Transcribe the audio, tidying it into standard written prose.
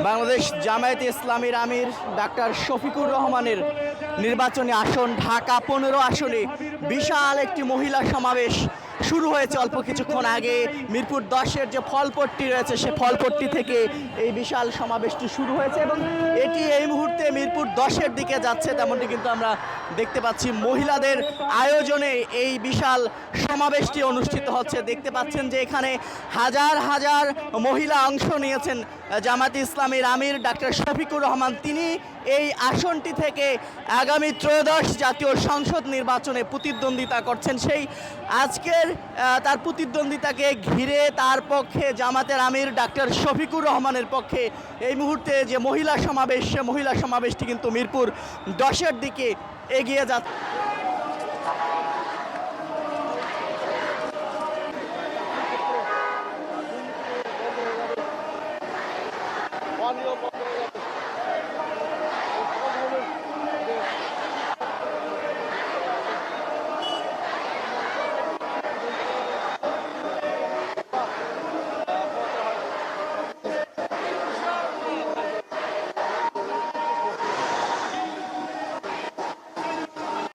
বাংলাদেশ জামায়াতে ইসলামীর আমির ডাক্তার শফিকুর রহমানের নির্বাচনী আসন ঢাকা 15 আসনে বিশাল একটি মহিলা সমাবেশ শুরু হয়েছে অল্প কিছুক্ষণ আগে। মিরপুর 10-এর যে ফলপট্টি রয়েছে সে ফলপট্টি থেকে এই বিশাল সমাবেশটি শুরু হয়েছে এবং এটি এই মুহূর্তে মিরপুর 10-এর দিকে যাচ্ছে, তেমনটি কিন্তু আমরা দেখতে পাচ্ছি। মহিলাদের আয়োজনে এই বিশাল সমাবেশটি অনুষ্ঠিত হচ্ছে। দেখতে পাচ্ছেন যে এখানে হাজার হাজার মহিলা অংশ নিয়েছেন। জামায়াতে ইসলামীর আমির ডাক্তার শফিকুর রহমান তিনি এই আসনটি থেকে আগামী ত্রয়োদশ জাতীয় সংসদ নির্বাচনে প্রতিদ্বন্দ্বিতা করছেন। সেই আজকের তার প্রতিদ্বন্দ্বিতাকে ঘিরে তার পক্ষে জামাতের আমির ডাক্তার শফিকুর রহমানের পক্ষে এই মুহূর্তে যে মহিলা সমাবেশ, সে মহিলা সমাবেশটি কিন্তু মিরপুর 10-এর দিকে এগিয়ে যাচ্ছে।